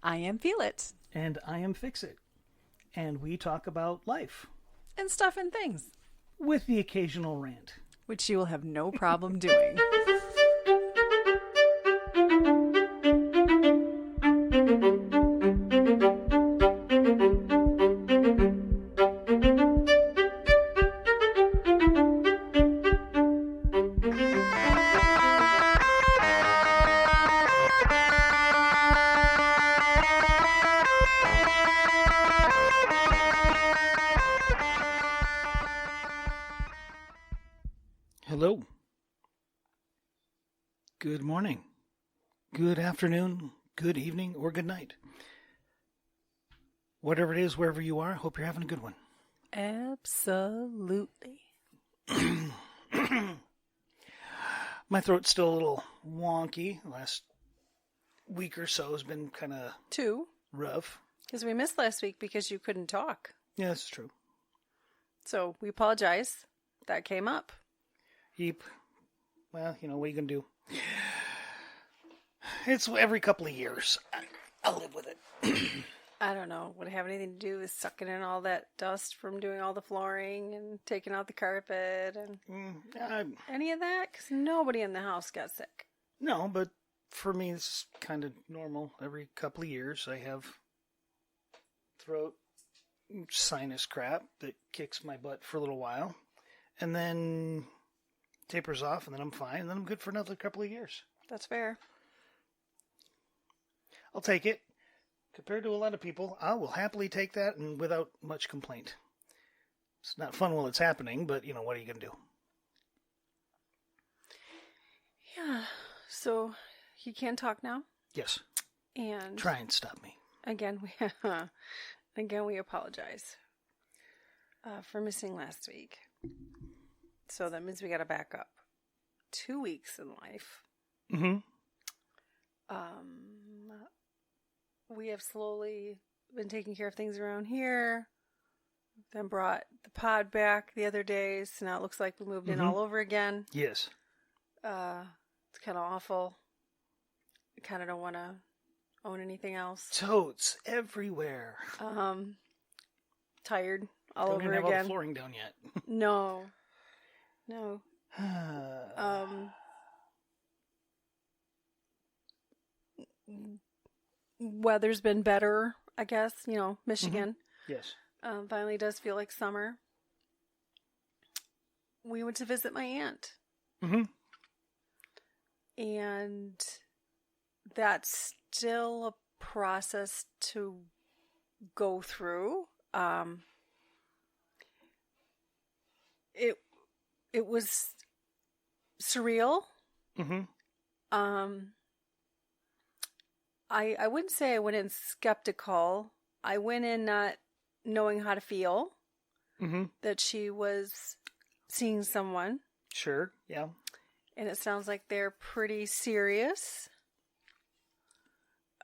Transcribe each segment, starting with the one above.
I am Feel It. And I am Fix It. And we talk about life. And stuff and things. With the occasional rant. Which you will have no problem doing. Hello. Good morning. Good afternoon. Good evening. Or good night. Whatever it is, wherever you are, hope you're having a good one. Absolutely. My throat's still a little wonky. The last week or so has been kind of rough. Because we missed last week because you couldn't talk. Yeah, that's true. So we apologize. That came up. Yep. Well, what are you going to do? It's every couple of years. I'll live with it. I don't know. Would it have anything to do with sucking in all that dust from doing all the flooring and taking out the carpet and any of that? Because nobody in the house got sick. No, but for me, this is kind of normal. Every couple of years, I have throat sinus crap that kicks my butt for a little while. And then tapers off, and then I'm fine, and then I'm good for another couple of years. That's fair. I'll take it. Compared to a lot of people, I will happily take that and without much complaint. It's not fun while it's happening, but, what are you going to do? Yeah. So, you can talk now? Yes. And try and stop me. Again, we apologize for missing last week. So that means we got to back up 2 weeks in life. Mm-hmm. We have slowly been taking care of things around here. Then brought the pod back the other day. So now it looks like we moved in all over again. Yes. It's kind of awful. I kind of don't want to own anything else. Totes everywhere. Tired all don't over even have again. all the flooring down yet. No. Weather's been better, I guess. Michigan. Mm-hmm. Yes. Finally does feel like summer. We went to visit my aunt. Mm-hmm. And that's still a process to go through. It was surreal. Mm-hmm. I wouldn't say I went in skeptical. I went in not knowing how to feel. Mm-hmm. That she was seeing someone. Sure, yeah. And it sounds like they're pretty serious.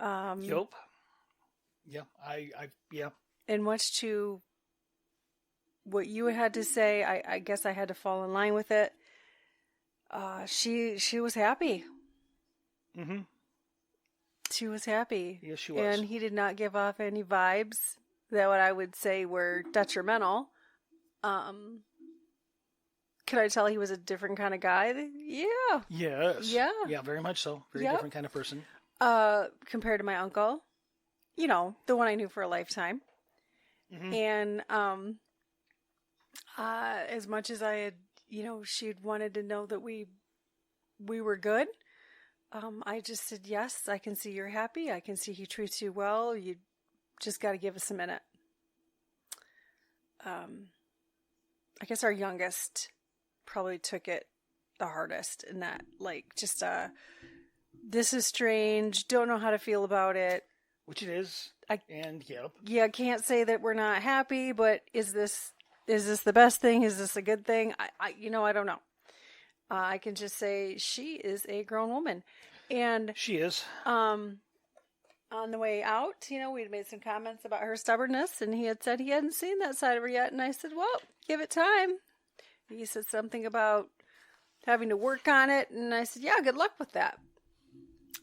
Yup. Yeah, yeah. And much to what you had to say, I guess I had to fall in line with it. She was happy. Mm-hmm. She was happy. Yes, she was. And he did not give off any vibes that what I would say were detrimental. Could I tell he was a different kind of guy? Yeah. Yes. Yeah. Yeah, very much so. Very different kind of person. Compared to my uncle. The one I knew for a lifetime. Mm-hmm. And as much as I had, she'd wanted to know that we were good, I just said, yes, I can see you're happy. I can see he treats you well. You just got to give us a minute. I guess our youngest probably took it the hardest in that, just, this is strange. Don't know how to feel about it. Which it is. Yep. Yeah, can't say that we're not happy, but is this the best thing? Is this a good thing? I don't know. I can just say she is a grown woman. And she is. On the way out, we'd made some comments about her stubbornness, and he had said he hadn't seen that side of her yet. And I said, well, give it time. He said something about having to work on it. And I said, yeah, good luck with that.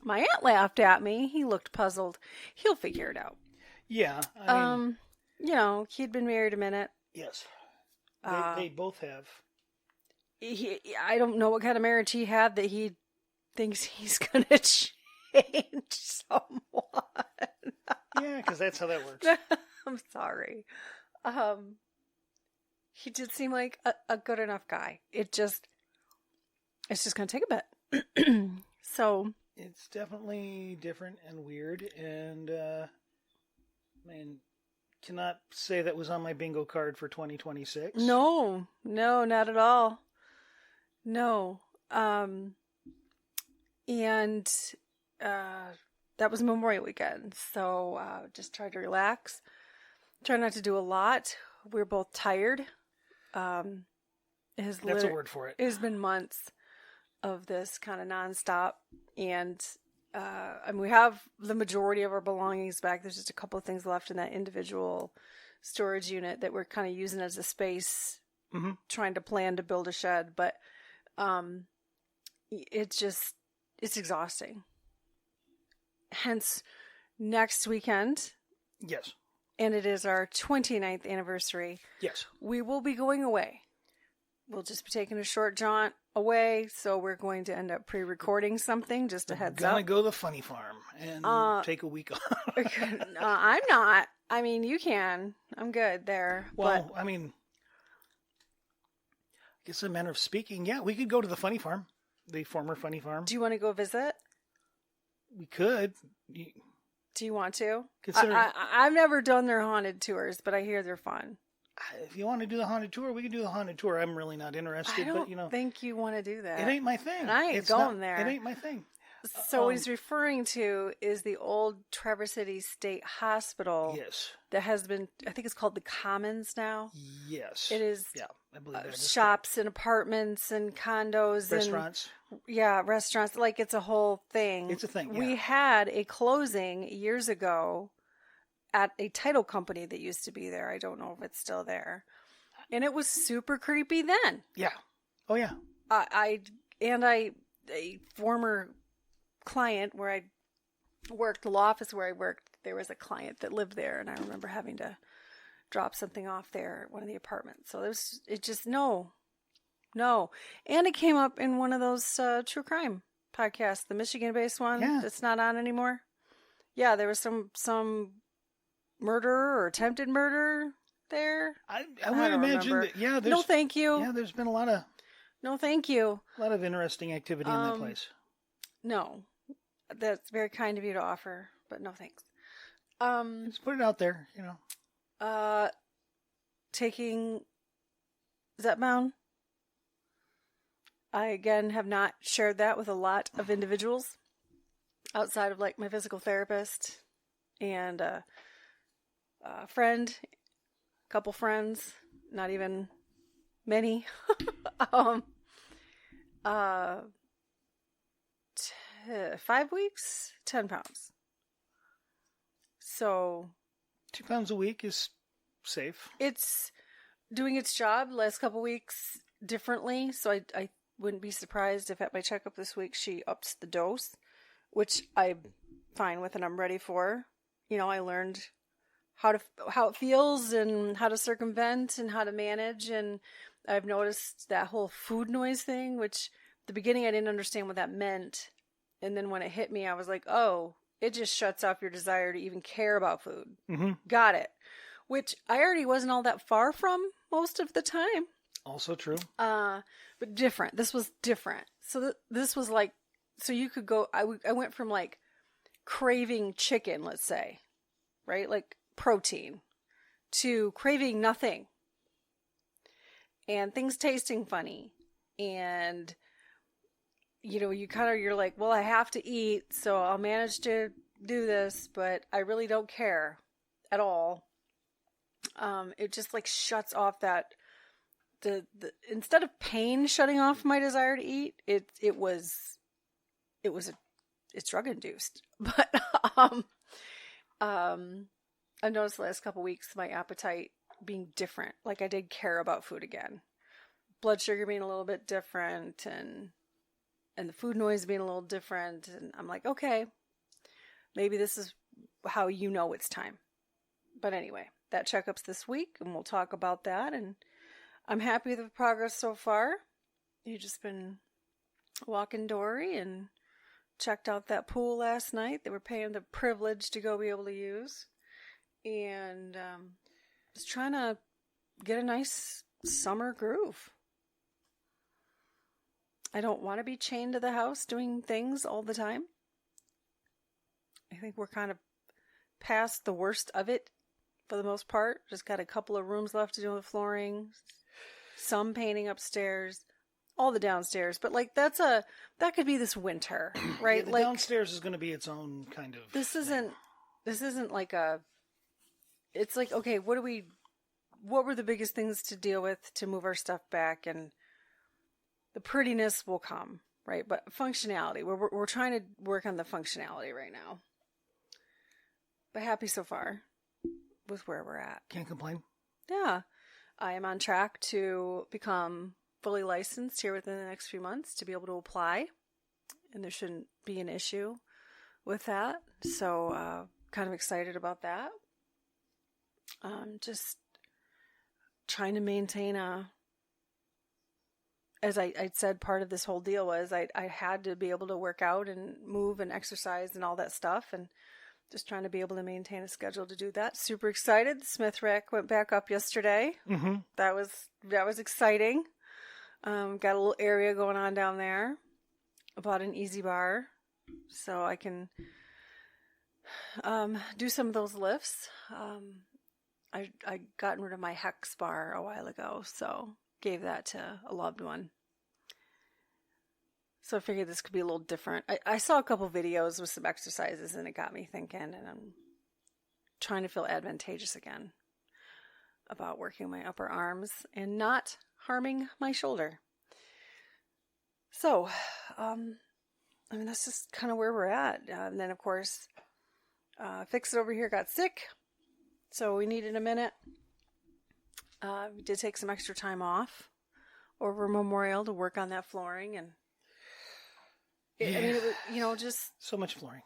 My aunt laughed at me. He looked puzzled. He'll figure it out. Yeah, I mean, He'd been married a minute. yes, Uh, they both have. I don't know what kind of marriage he had that he thinks he's going to change someone. Yeah, because that's how that works. I'm sorry. He did seem like a good enough guy. It's just going to take a bit. So It's definitely different and weird, and man, cannot say that was on my bingo card for 2026. no, not at all. No. And that was Memorial Weekend. So just tried to relax. Try not to do a lot. We're both tired. That's a word for it. It has been months of this kind of nonstop. And we have the majority of our belongings back. There's just a couple of things left in that individual storage unit that we're kind of using as a space, trying to plan to build a shed. But it's exhausting. Hence, next weekend, Yes. and it is our 29th anniversary, Yes. we will be going away. We'll just be taking a short jaunt away, so we're going to end up pre-recording something, just a heads Gonna up. go to the funny farm and take a week off. I'm not. I mean, you can. I'm good there. Well, I mean, I guess in a manner of speaking, yeah, we could go to the funny farm, the former funny farm. Do you want to go visit? We could. Do you want to? Consider I've never done their haunted tours, but I hear they're fun. if you want to do the haunted tour, we can do the haunted tour. I'm really not interested, I don't but think you want to do that. it ain't my thing. And I ain't It's going not, there. It ain't my thing. So what he's referring to is the old Traverse City State Hospital. Yes. That has been, I think it's called the Commons now. Yes. It is. Yeah, I believe that is shops and apartments and condos. restaurants. And, restaurants. Like it's a whole thing. It's a thing, yeah. We had a closing years ago at a title company that used to be there. I don't know if it's still there. And it was super creepy then. Yeah. Oh yeah. A former client where I worked, the law office where I worked, there was a client that lived there, and I remember having to drop something off there at one of the apartments. So no. And it came up in one of those true crime podcasts, the Michigan-based one that's not on anymore. Yeah, there was some murder or attempted murder there. I would imagine that. Yeah. No, thank you. Yeah, there's been a lot of. No, thank you. A lot of interesting activity in that place. No, that's very kind of you to offer, but no thanks. Let's put it out there, Taking Zetbound. I again have not shared that with a lot of individuals outside of like my physical therapist and a friend, a couple friends, not even many. 5 weeks, 10 pounds. So 2 pounds a week is safe. it's doing its job last couple weeks differently. So I wouldn't be surprised if at my checkup this week she ups the dose, which I'm fine with and I'm ready for. I learned how it feels and how to circumvent and how to manage. And I've noticed that whole food noise thing, which at the beginning I didn't understand what that meant. And then when it hit me, I was like, oh, it just shuts off your desire to even care about food. Mm-hmm. Got it. Which I already wasn't all that far from most of the time. Also true. But different. This was different. So this was like, so you could go, I went from like craving chicken, let's say, right? Like protein, to craving nothing. And things tasting funny. And you're like, well, I have to eat, so I'll manage to do this, but I really don't care at all. It just like shuts off that, the instead of pain shutting off my desire to eat, it's drug induced. But, I noticed the last couple weeks, my appetite being different. Like I did care about food again. Blood sugar being a little bit different and and the food noise being a little different. And I'm like, okay, maybe this is how you know it's time. But anyway, that checkup's this week, and we'll talk about that. And I'm happy with the progress so far. You've just been walking Dory and checked out that pool last night. They were paying the privilege to go be able to use. And just trying to get a nice summer groove. I don't want to be chained to the house doing things all the time. I think we're kind of past the worst of it for the most part. Just got a couple of rooms left to do with flooring, some painting upstairs, all the downstairs. But like that could be this winter, right? Yeah, the like downstairs is going to be its own kind of. This isn't like a. It's like, okay, what were the biggest things to deal with to move our stuff back, and the prettiness will come, right? But functionality, we're trying to work on the functionality right now. But happy so far with where we're at. Can't complain. Yeah. I am on track to become fully licensed here within the next few months to be able to apply, and there shouldn't be an issue with that. So kind of excited about that. Just trying to maintain as I said, part of this whole deal was I had to be able to work out and move and exercise and all that stuff, and just trying to be able to maintain a schedule to do that. Super excited. The Smith rack went back up yesterday. Mm-hmm. That was exciting. Got a little area going on down there. I bought an easy bar so I can do some of those lifts. I gotten rid of my Hex bar a while ago, so gave that to a loved one. So I figured this could be a little different. I saw a couple videos with some exercises, and it got me thinking, and I'm trying to feel advantageous again about working my upper arms and not harming my shoulder. So, that's just kind of where we're at. And then, of course, Fix It over here got sick, so we needed a minute. We did take some extra time off over Memorial to work on that flooring, and it was, just so much flooring.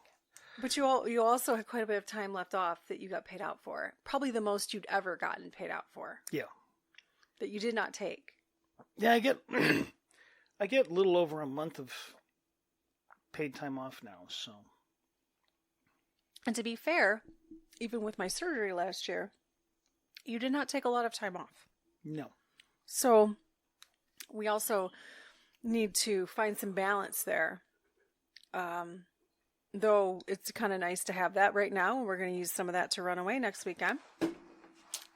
But you also had quite a bit of time left off that you got paid out for. Probably the most you'd ever gotten paid out for. Yeah. That you did not take. Yeah, I get a little over a month of paid time off now, so. And to be fair, even with my surgery last year, you did not take a lot of time off. No. So we also need to find some balance there. Though it's kind of nice to have that right now, and we're going to use some of that to run away next weekend.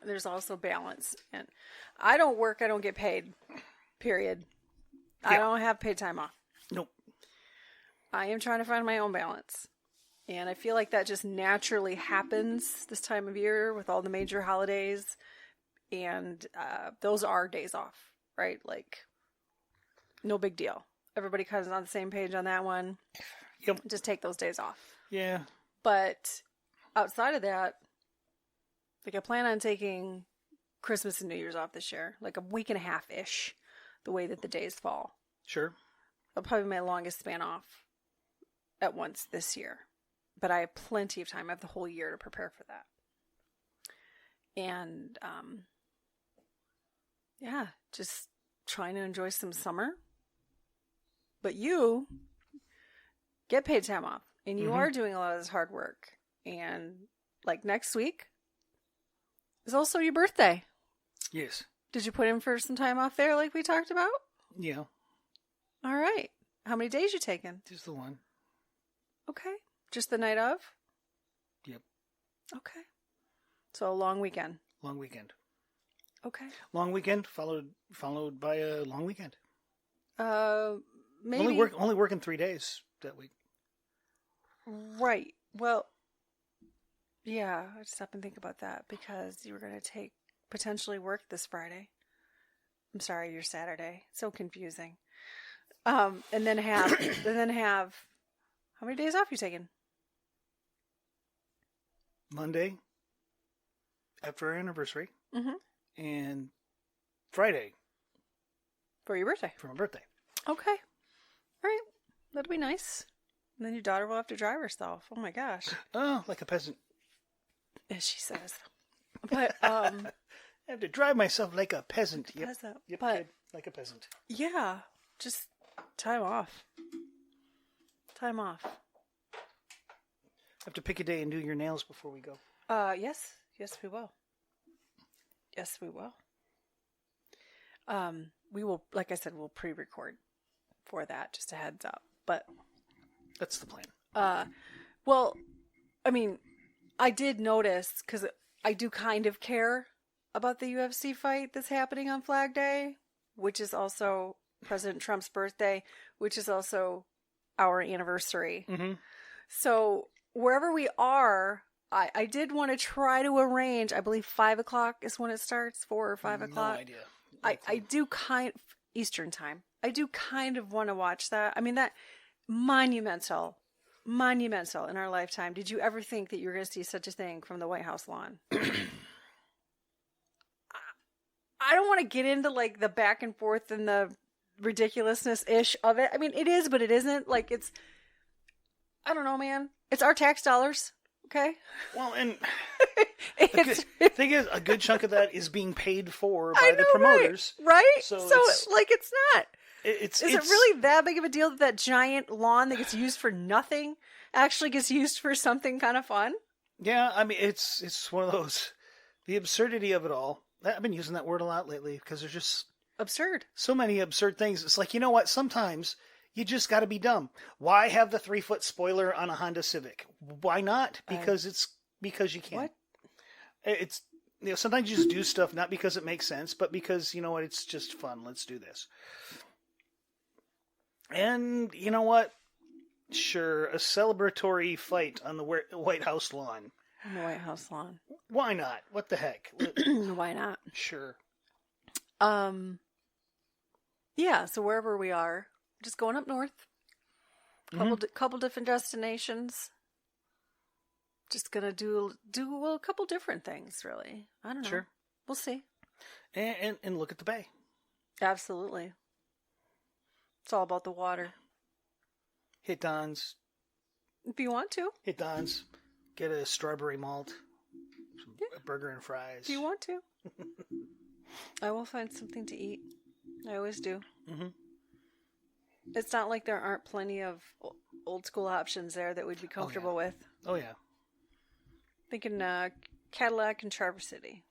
There's also balance. And I don't work, I don't get paid. Period. I don't have paid time off. Nope. I am trying to find my own balance. And I feel like that just naturally happens this time of year with all the major holidays. And those are days off, right? Like, no big deal. Everybody kind of on the same page on that one. Yep. Just take those days off. Yeah. But outside of that, like I plan on taking Christmas and New Year's off this year. Like a week and a half-ish, the way that the days fall. Sure. That'll probably be my longest span off at once this year. But I have plenty of time. I have the whole year to prepare for that. And, just trying to enjoy some summer. But you get paid time off. And you are doing a lot of this hard work. And, like, next week is also your birthday. Yes. Did you put in for some time off there like we talked about? Yeah. All right. How many days you taking? Just the one. Okay. Just the night of? Yep. Okay. So a long weekend. Long weekend. Okay. Long weekend followed by a long weekend. Maybe Only working 3 days that week. Right. Well, yeah, I just have to think about that because you were going to potentially work this Friday. I'm sorry, your Saturday. So confusing. And then have how many days off you taking? Monday after our anniversary. Mm-hmm. And Friday For your birthday. for my birthday. Okay. All right. That'll be nice. And then your daughter will have to drive herself. Oh my gosh. Oh, like a peasant. As she says. But, I have to drive myself like a peasant. Yep. peasant. Yep, But, kid, like a peasant. yeah, just time off. Time off. Have to pick a day and do your nails before we go. Yes. Yes, we will. Yes, we will. We will, like I said, we'll pre-record for that, just a heads up. But That's the plan. well, I mean, I did notice, because I do kind of care about the UFC fight that's happening on Flag Day, which is also President Trump's birthday, which is also our anniversary. Mm-hmm. So wherever we are, I did want to try to arrange, I believe 5 o'clock is when it starts, 4 or 5 o'clock. No idea. I do Eastern time. I do kind of want to watch that. I mean, that monumental in our lifetime. Did you ever think that you were going to see such a thing from the White House lawn? I don't want to get into like the back and forth and the ridiculousness-ish of it. I mean, it is, but it isn't. Like, it's, I don't know, man. It's our tax dollars, okay? Well, and It's, the thing is, a good chunk of that is being paid for by I the know, promoters. right? So Like, it's not. It's Is it really that big of a deal that that giant lawn that gets used for nothing actually gets used for something kind of fun? Yeah, I mean, it's one of those, the absurdity of it all. I've been using that word a lot lately because there's just Absurd. so many absurd things. It's like, you know what? Sometimes you just got to be dumb. Why have the 3-foot spoiler on a Honda Civic? Why not? Because you can. What? It's, sometimes you just do stuff not because it makes sense, but because, you know what? It's just fun. Let's do this. And you know what? Sure, a celebratory fight on the White House lawn. On the White House lawn. Why not? What the heck? Why not? Sure. Yeah, so wherever we are, just going up north. Couple different destinations. Just gonna do a couple different things, really. I don't know. Sure. We'll see. And look at the bay. Absolutely. It's all about the water. Hit Don's. If you want to. Hit Don's. Get a strawberry malt. A burger and fries. If you want to. I will find something to eat. I always do. Mm-hmm. It's not like there aren't plenty of old school options there that we'd be comfortable with. Oh, yeah. Thinking Cadillac and Traverse City.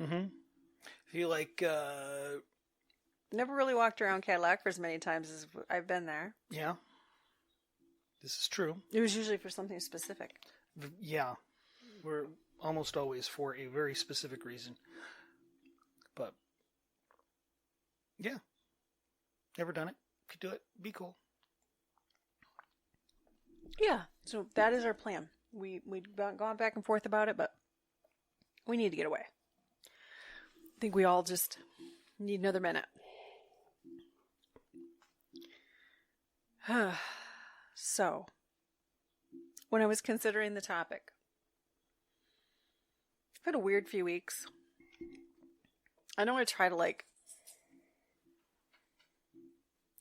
Mm-hmm. If you like... Never really walked around Cadillac for as many times as I've been there. Yeah. This is true. It was usually for something specific. Yeah. We're almost always for a very specific reason. But, yeah. Never done it. Could do it. Be cool. Yeah. So that is our plan. We've gone back and forth about it, but we need to get away. I think we all just need another minute. So, when I was considering the topic, I've had a weird few weeks. I know I try to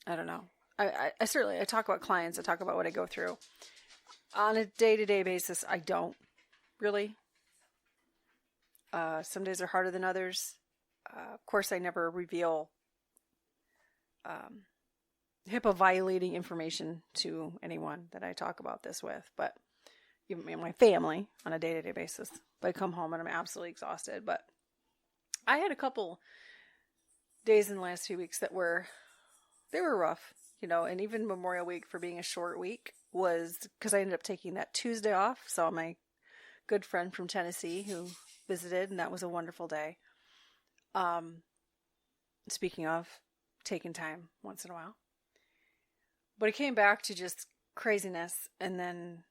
I don't know. I certainly, I talk about clients, I talk about what I go through. On a day-to-day basis, I don't, really. Some days are harder than others. Of course, I never reveal HIPAA violating information to anyone that I talk about this with, but even my family on a day-to-day basis. But I come home and I'm absolutely exhausted. But I had a couple days in the last few weeks that were rough, and even Memorial Week, for being a short week, was because I ended up taking that Tuesday off. Saw my good friend from Tennessee who visited, and that was a wonderful day. Speaking of taking time once in a while. But it came back to just craziness, and then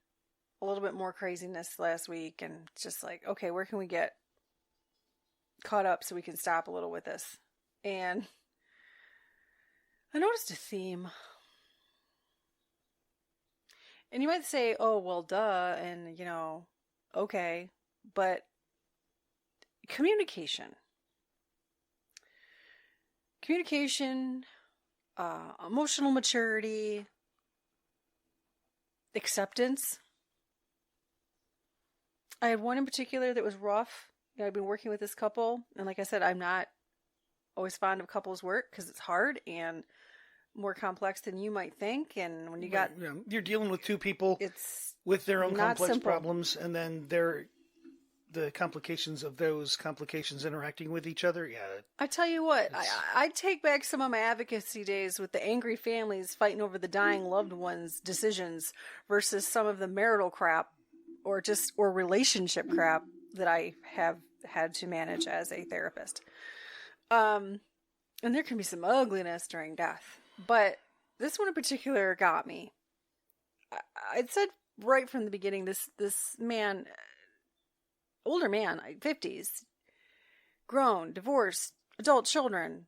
a little bit more craziness last week, and just like, okay, where can we get caught up so we can stop a little with this? And I noticed a theme. And you might say, oh, well, duh, and, okay, but communication, emotional maturity, acceptance. I had one in particular that was rough. I've been working with this couple, and like I said, I'm not always fond of couples work because it's hard and more complex than you might think. And when you got, you're dealing with two people it's with their own not complex simple. problems, and then the complications of those complications interacting with each other. Yeah, I tell you what, I take back some of my advocacy days with the angry families fighting over the dying loved ones' decisions versus some of the marital crap or relationship crap that I have had to manage as a therapist. And there can be some ugliness during death, but this one in particular got me. I'd said right from the beginning, this man, older man, 50s, grown, divorced, adult children.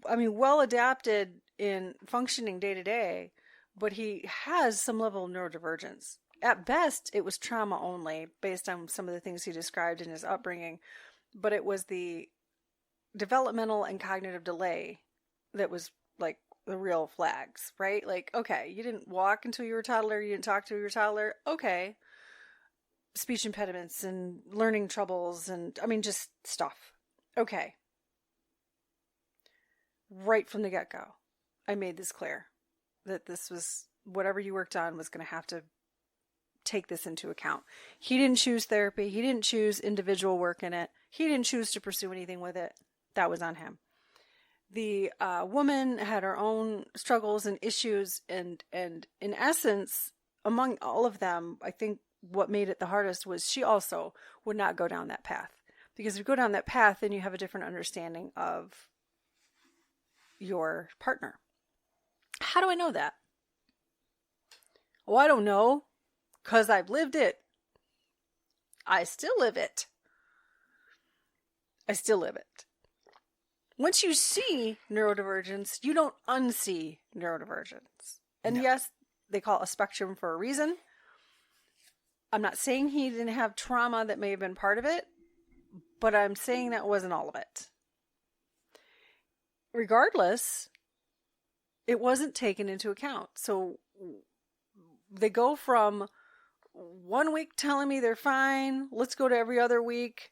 I mean, well adapted in functioning day to day, but he has some level of neurodivergence. At best, it was trauma only based on some of the things he described in his upbringing, but it was the developmental and cognitive delay that was like the real flags, right? Like, okay, you didn't walk until you were a toddler, you didn't talk till you were a toddler, okay. Speech impediments and learning troubles and, I mean, just stuff. Okay. Right from the get-go, I made this clear that this was, whatever you worked on was going to have to take this into account. He didn't choose therapy. He didn't choose individual work in it. He didn't choose to pursue anything with it. That was on him. The woman had her own struggles and issues, and in essence, among all of them, I think what made it the hardest was she also would not go down that path. Because if you go down that path, then you have a different understanding of your partner. How do I know that? Well, I don't know, because I've lived it. I still live it. I still live it. Once you see neurodivergence, you don't unsee neurodivergence. And yes, they call it a spectrum for a reason. I'm not saying he didn't have trauma that may have been part of it, but I'm saying that wasn't all of it. Regardless, it wasn't taken into account. So they go from 1 week telling me they're fine, let's go to every other week,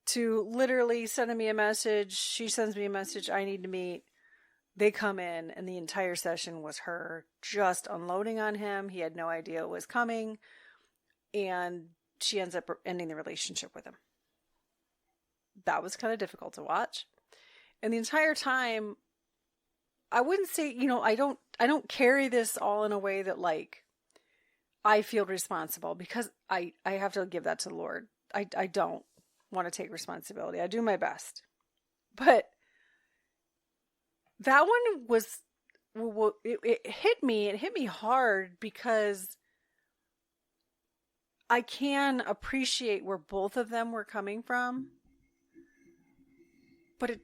to literally sending me a message. She sends me a message, I need to meet. They come in, and the entire session was her just unloading on him. He had no idea it was coming, and she ends up ending the relationship with him. That was kind of difficult to watch. And the entire time, I wouldn't say, I don't carry this all in a way that like I feel responsible, because I have to give that to the Lord. I don't want to take responsibility. I do my best. But that one was, it hit me. It hit me hard because I can appreciate where both of them were coming from. But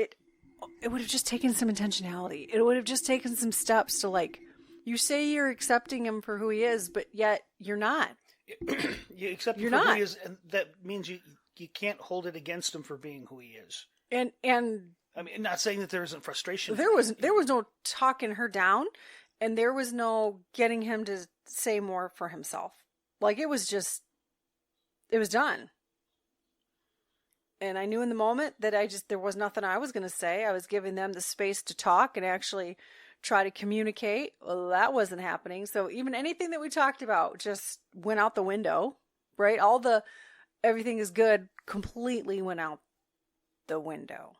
it would have just taken some intentionality. It would have just taken some steps to, like, you say you're accepting him for who he is, but yet you're not. You accept him for who he is, and that means you can't hold it against him for being who he is. And I mean, not saying that there isn't frustration. There was no talking her down, and there was no getting him to say more for himself. Like, it was done. And I knew in the moment that there was nothing I was going to say. I was giving them the space to talk and actually try to communicate. Well, that wasn't happening. So even anything that we talked about just went out the window, right? Everything is good completely went out the window.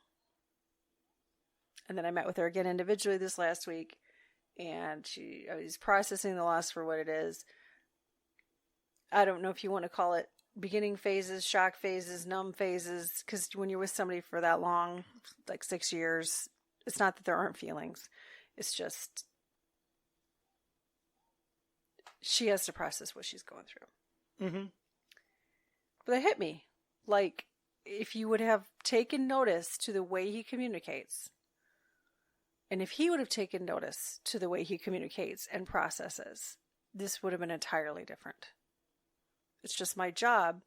And then I met with her again individually this last week, and I was processing the loss for what it is. I don't know if you want to call it beginning phases, shock phases, numb phases, because when you're with somebody for that long, like 6 years, it's not that there aren't feelings. It's just she has to process what she's going through. Mm-hmm. But it hit me. Like, if you would have taken notice to the way he communicates, and if he would have taken notice to the way he communicates and processes, this would have been entirely different. It's just my job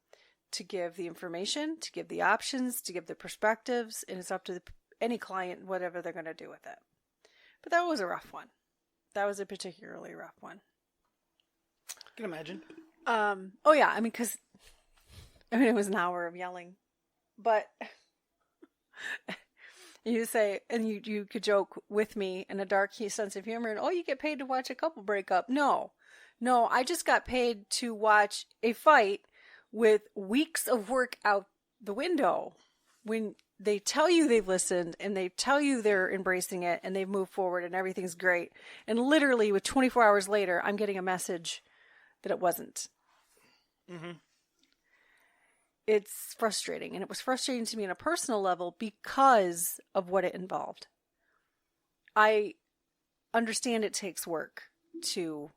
to give the information, to give the options, to give the perspectives, and it's up to any client whatever they're going to do with it. But that was a rough one. That was a particularly rough one. I can imagine. Oh yeah, because it was an hour of yelling, but you say, and you could joke with me in a dark sense of humor, and oh, you get paid to watch a couple break up. No, I just got paid to watch a fight with weeks of work out the window. When they tell you they've listened and they tell you they're embracing it and they've moved forward and everything's great, and literally with 24 hours later, I'm getting a message that it wasn't. Mm-hmm. It's frustrating, and it was frustrating to me on a personal level because of what it involved. I understand it takes work to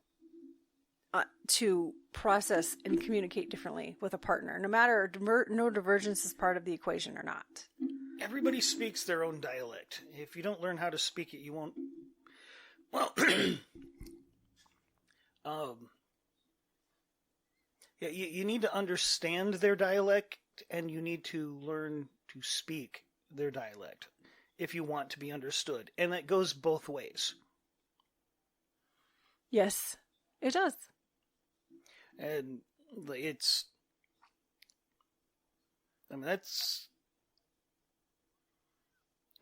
process and communicate differently with a partner, no matter no divergence is part of the equation or not. Everybody speaks their own dialect. If you don't learn how to speak it, you won't. Well, yeah, you need to understand their dialect, and you need to learn to speak their dialect if you want to be understood. And that goes both ways. Yes, it does. And that's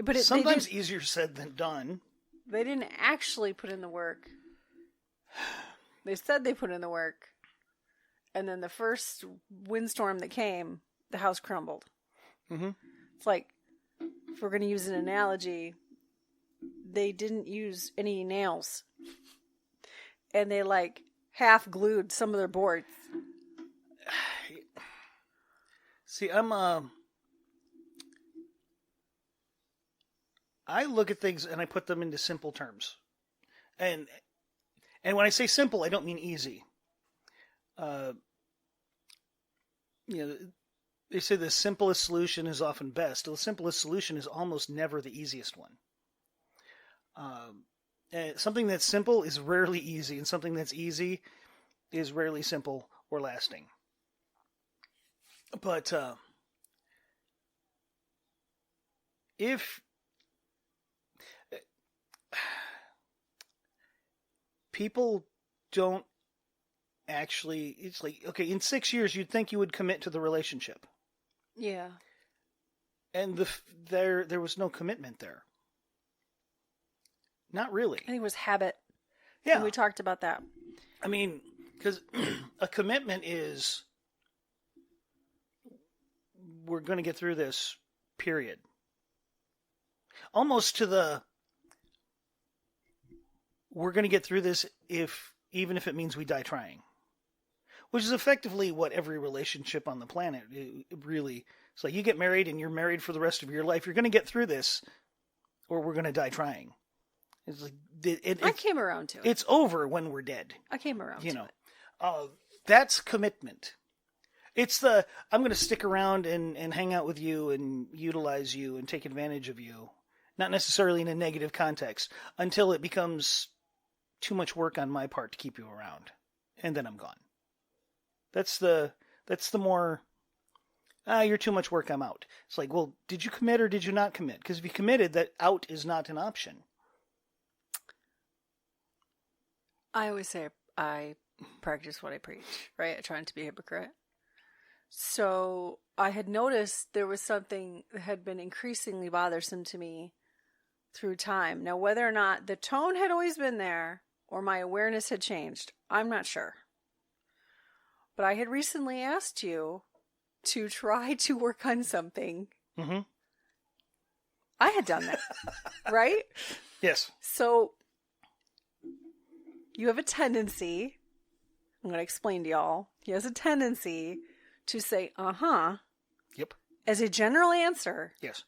but sometimes easier said than done. They didn't actually put in the work. They said they put in the work. And then the first windstorm that came, the house crumbled. Mm-hmm. It's like, if we're going to use an analogy, they didn't use any nails. And they half glued some of their boards. See, I look at things and I put them into simple terms. And when I say simple, I don't mean easy. They say the simplest solution is often best. The simplest solution is almost never the easiest one. Something that's simple is rarely easy, and something that's easy is rarely simple or lasting. But if people don't actually, it's like, okay, in 6 years you'd think you would commit to the relationship. Yeah. And there was no commitment there. Not really. I think it was habit. Yeah. And we talked about that. I mean, because a commitment is, we're going to get through this, period. Almost to the, we're going to get through this even if it means we die trying. Which is effectively what every relationship on the planet really, it's like you get married and you're married for the rest of your life. You're going to get through this or we're going to die trying. It's like, I came around to it. It's over when we're dead. I came around to it. That's commitment. It's I'm going to stick around and hang out with you and utilize you and take advantage of you. Not necessarily in a negative context, until it becomes too much work on my part to keep you around. And then I'm gone. That's the more, you're too much work, I'm out. It's like, well, did you commit or did you not commit? Because if you committed, that out is not an option. I always say I practice what I preach, right? I try not to be a hypocrite. So I had noticed there was something that had been increasingly bothersome to me through time. Now, whether or not the tone had always been there or my awareness had changed, I'm not sure. But I had recently asked you to try to work on something. Mm-hmm. I had done that, right? Yes. So you have a tendency, I'm going to explain to y'all, he has a tendency to say, uh-huh. Yep. As a general answer. Yes.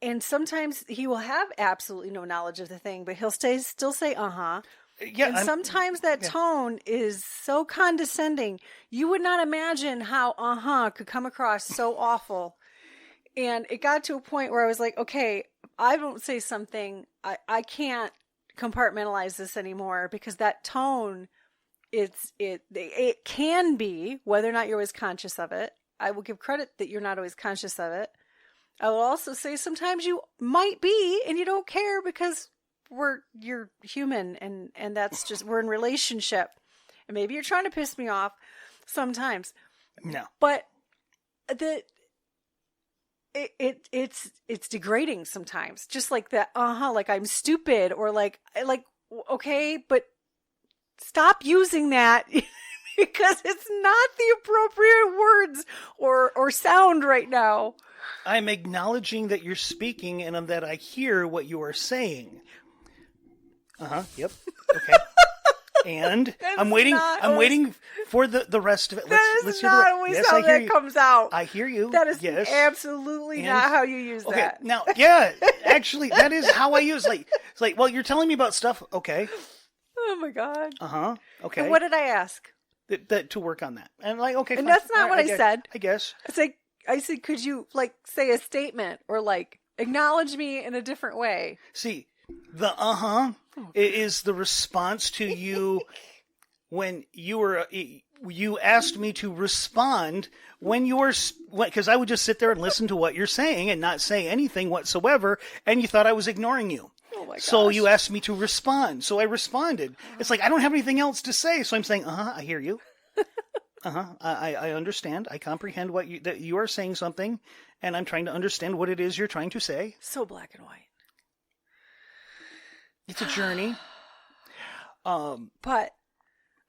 And sometimes he will have absolutely no knowledge of the thing, but he'll still say, uh-huh. Yeah, and sometimes that tone is so condescending. You would not imagine how uh-huh could come across so awful. And it got to a point where I was like, okay, I don't say something, I can't compartmentalize this anymore, because that tone, it can be, whether or not you're always conscious of it. I will give credit that you're not always conscious of it. I will also say sometimes you might be and you don't care because you're human, and that's just, we're in relationship, and maybe you're trying to piss me off sometimes, No. but it's degrading sometimes, just like that. Like I'm stupid, or like okay, but stop using that. Because it's not the appropriate words or sound right now. I'm acknowledging that you're speaking and that I hear what you are saying. Yep. Okay. And I'm waiting for the rest of it. Let's not always how that comes out. I hear you. That is absolutely not how you use that. Now, yeah, actually, that is how I use. It's like, well, you're telling me about stuff. Okay. Oh my God. Okay. And what did I ask? That to work on that. And like, okay, and fine. that's not what I said. I guess. I said, could you like say a statement or like acknowledge me in a different way? See, the is the response to you when you asked me to respond when because I would just sit there and listen to what you're saying and not say anything whatsoever, and you thought I was ignoring you. Oh my gosh. So you asked me to respond. So I responded. It's like, I don't have anything else to say. So I'm saying, I hear you. I understand. I comprehend that you are saying something, and I'm trying to understand what it is you're trying to say. So black and white. It's a journey. But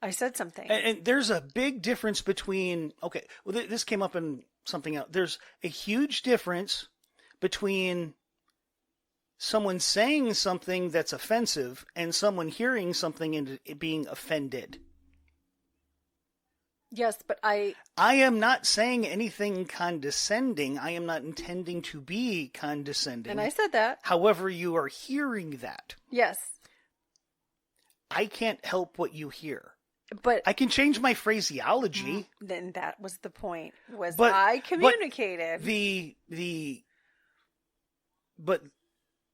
I said something. And there's a big difference between, this came up in something else. There's a huge difference between someone saying something that's offensive and someone hearing something and being offended. Yes, but I am not saying anything condescending. I am not intending to be condescending. And I said that. However, you are hearing that. Yes. I can't help what you hear. But I can change my phraseology. Then that was the point. I communicated. But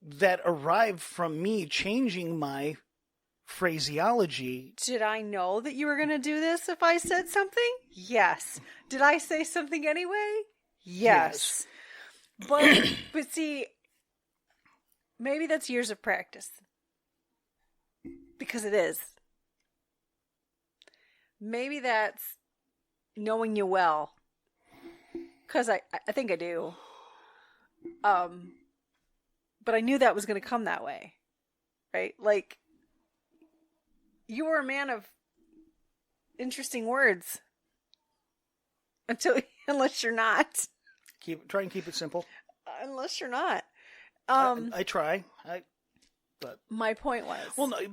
that arrived from me changing my phraseology. Did I know that you were going to do this if I said something? Yes. Did I say something anyway? Yes. But see, maybe that's years of practice. Because it is. Maybe that's knowing you well. Because I think I do. But I knew that was going to come that way. Right? Like, you were a man of interesting words. Unless you're not. Try and keep it simple. Unless you're not. I try. But my point was,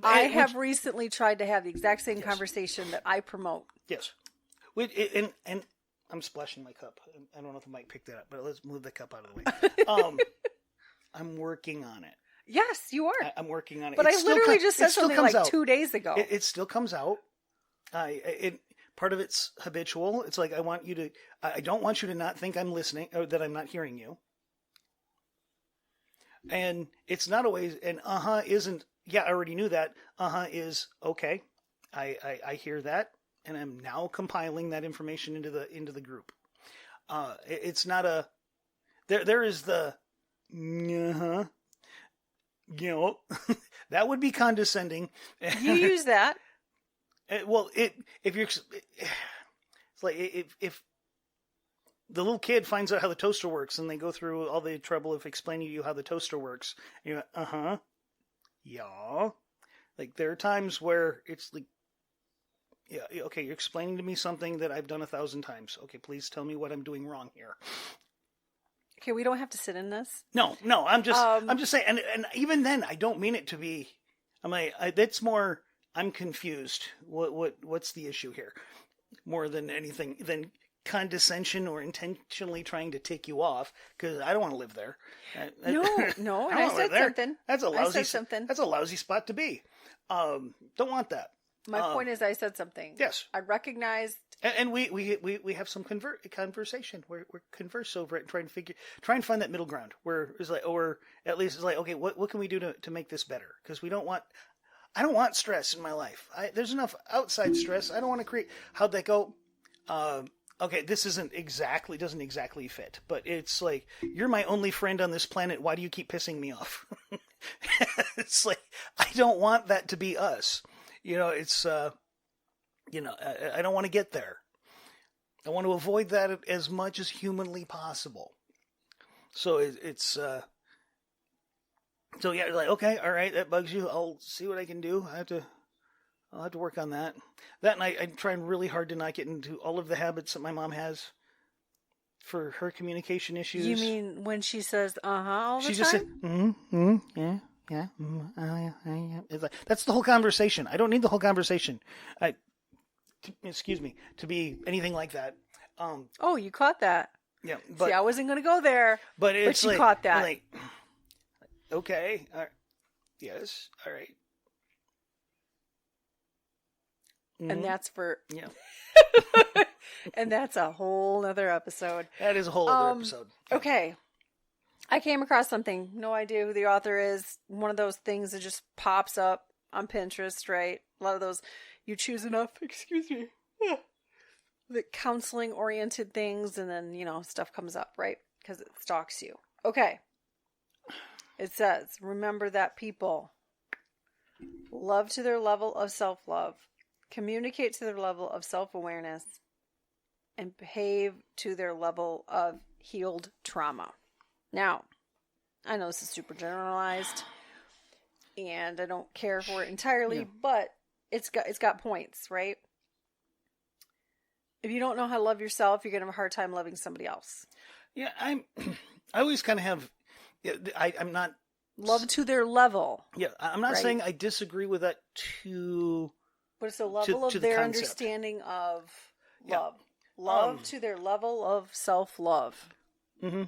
I have recently tried to have the exact same conversation that I promote. Yes. And I'm splashing my cup. I don't know if the mic picked that up, but let's move the cup out of the way. I'm working on it. Yes, you are. I'm working on it. But I literally just said something like 2 days ago. It still comes out. Part of it's habitual. It's like I don't want you to not think I'm listening or that I'm not hearing you. And it's not always, and isn't, I already knew that. Is okay. I hear that, and I'm now compiling that information into the group. It's not there is the, that would be condescending. You use that. It's like if the little kid finds out how the toaster works and they go through all the trouble of explaining to you how the toaster works, and you're like, yeah. Like, there are times where it's like, yeah, okay, you're explaining to me something that I've done 1,000 times. Okay, please tell me what I'm doing wrong here. Okay, we don't have to sit in this. No, I'm just saying, and even then, I don't mean it to be. That's more. I'm confused. What's the issue here? More than anything, than condescension or intentionally trying to tick you off, because I don't want to live there. No, and I said something. That's a lousy spot to be. Don't want that. My point is, I said something. Yes, I recognized, and we have some conversation. We're converse over it and try and find that middle ground where it's like, or at least it's like, okay, what can we do to make this better? Because I don't want stress in my life. There's enough outside stress. I don't want to create. How'd that go? okay, this doesn't exactly fit, but it's like, you're my only friend on this planet. Why do you keep pissing me off? It's like, I don't want that to be us. It's, I don't want to get there. I want to avoid that as much as humanly possible. So so yeah, like, okay, all right, that bugs you. I'll see what I can do. I'll have to work on that. That night, I'm trying really hard to not get into all of the habits that my mom has for her communication issues. You mean when she says all the time? She just said, yeah, yeah. It's like, that's the whole conversation. I don't need the whole conversation. Excuse me, to be anything like that. Oh, you caught that. Yeah, See, I wasn't going to go there, but you caught that. Like, okay, yes, all right. And that's for... Yeah. And that's a whole other episode. That is a whole other episode. Yeah. Okay. I came across something. No idea who the author is. One of those things that just pops up on Pinterest, right? A lot of those, you choose enough, excuse me, the counseling-oriented things, and then, stuff comes up, right? Because it stalks you. Okay. It says, remember that people love to their level of self-love, communicate to their level of self-awareness, and behave to their level of healed trauma. Now, I know this is super generalized, and I don't care for it entirely, but it's got points, right? If you don't know how to love yourself, you're going to have a hard time loving somebody else. Yeah, I always kind of have, I'm not... Love to their level. Yeah, I'm not saying I disagree with that too... But it's a level of their understanding of love. Love to their level of self-love. Mm-hmm.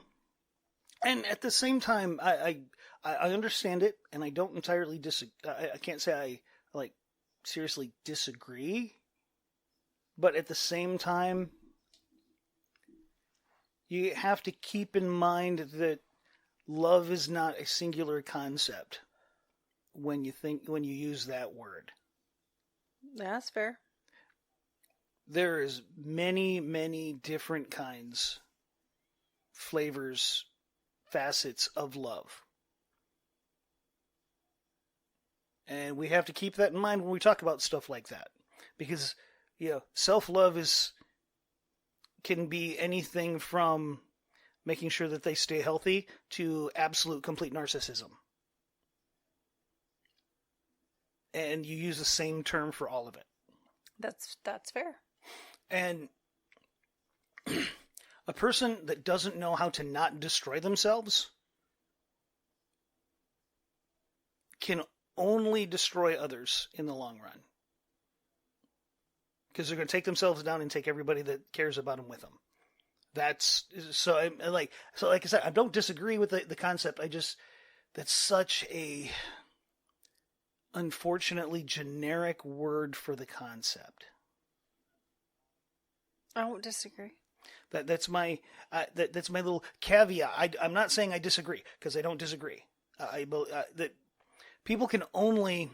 And at the same time, I understand it, and I don't entirely disagree. I can't say I seriously disagree. But at the same time, you have to keep in mind that love is not a singular concept when you use that word. That's fair. There is many, many different kinds, flavors, facets of love. And we have to keep that in mind when we talk about stuff like that. Because, self-love can be anything from making sure that they stay healthy to absolute complete narcissism. And you use the same term for all of it. That's fair. And a person that doesn't know how to not destroy themselves can only destroy others in the long run. Because they're going to take themselves down and take everybody that cares about them with them. Like I said, I don't disagree with the concept. That's such a unfortunately generic word for the concept. I won't disagree. That's my little caveat. I'm not saying I disagree, because I don't disagree. That people can only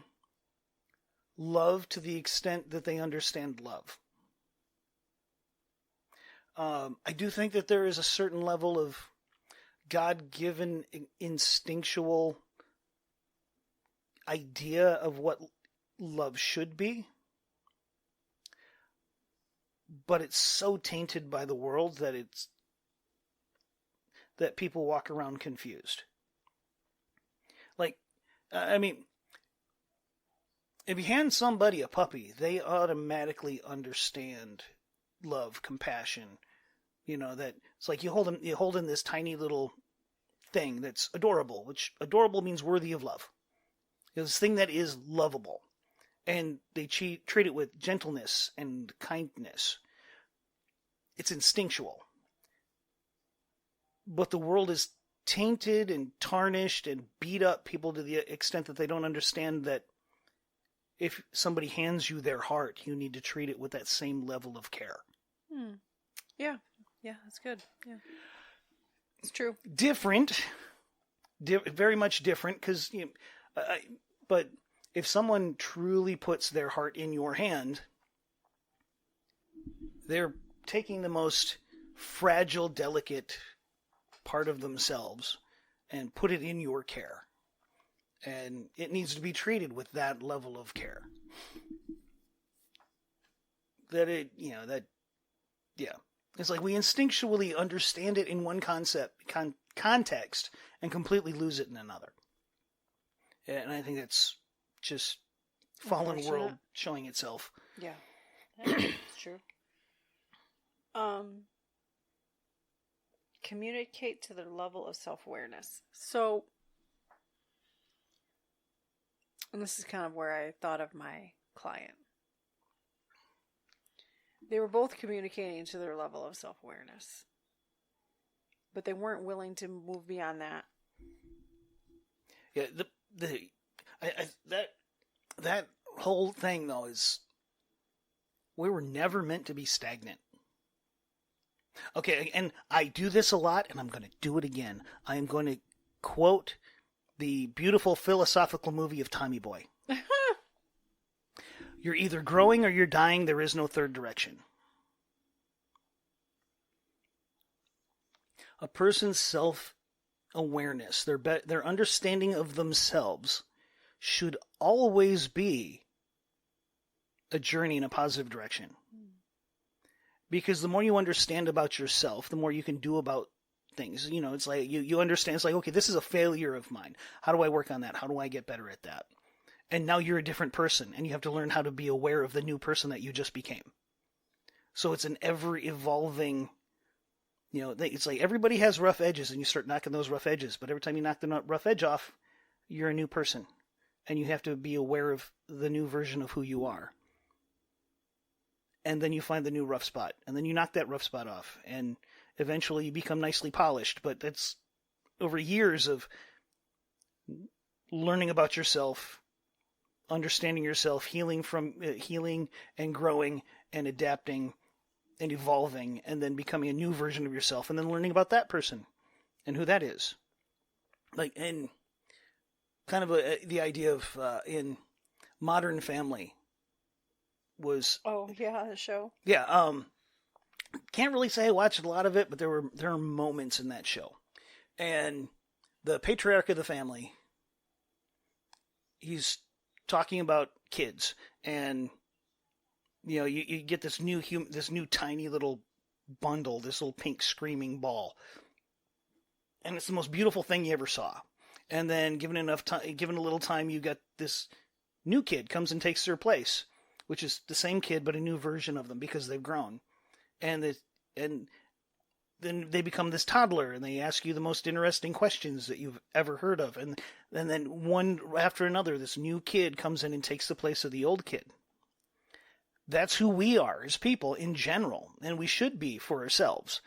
love to the extent that they understand love. I do think that there is a certain level of God-given instinctual idea of what love should be. But it's so tainted by the world that people walk around confused. If you hand somebody a puppy, they automatically understand love, compassion. That it's like you hold in this tiny little thing that's adorable, which adorable means worthy of love. It's this thing that is lovable. And they treat it with gentleness and kindness. It's instinctual. But the world is tainted and tarnished and beat up people to the extent that they don't understand that if somebody hands you their heart, you need to treat it with that same level of care. Yeah. Yeah, that's good. Yeah. It's true. Different. Very much different, because but if someone truly puts their heart in your hand, they're taking the most fragile, delicate part of themselves and put it in your care. And it needs to be treated with that level of care. It's like we instinctually understand it in one context and completely lose it in another. And I think that's just fallen world showing itself. Yeah, it's true. Communicate to their level of self-awareness. So, and this is kind of where I thought of my client. They were both communicating to their level of self-awareness, but they weren't willing to move beyond that. Yeah, that whole thing though is we were never meant to be stagnant. Okay, and I do this a lot, and I'm going to do it again. I am going to quote the beautiful philosophical movie of Tommy Boy. You're either growing or you're dying. There is no third direction. A person's self-awareness, their understanding of themselves, should always be a journey in a positive direction. Because the more you understand about yourself, the more you can do about things. You know, it's like you understand. It's like, okay, this is a failure of mine. How do I work on that? How do I get better at that? And now you're a different person, and you have to learn how to be aware of the new person that you just became. So it's an ever-evolving, it's like everybody has rough edges, and you start knocking those rough edges. But every time you knock the rough edge off, you're a new person. And you have to be aware of the new version of who you are. And then you find the new rough spot. And then you knock that rough spot off. And eventually you become nicely polished. But that's over years of learning about yourself, understanding yourself, healing and growing and adapting and evolving, and then becoming a new version of yourself, and then learning about that person and who that is. And kind of the idea of in Modern Family was... Oh, yeah, the show. Yeah, can't really say I watched a lot of it, but there are moments in that show. And the patriarch of the family, he's talking about kids, and you get this new tiny little bundle, this little pink screaming ball, and it's the most beautiful thing you ever saw. And then given a little time, you got this new kid comes and takes their place, which is the same kid but a new version of them because they've grown, and then they become this toddler, and they ask you the most interesting questions that you've ever heard of. And then one after another, this new kid comes in and takes the place of the old kid. That's who we are as people in general, and we should be for ourselves.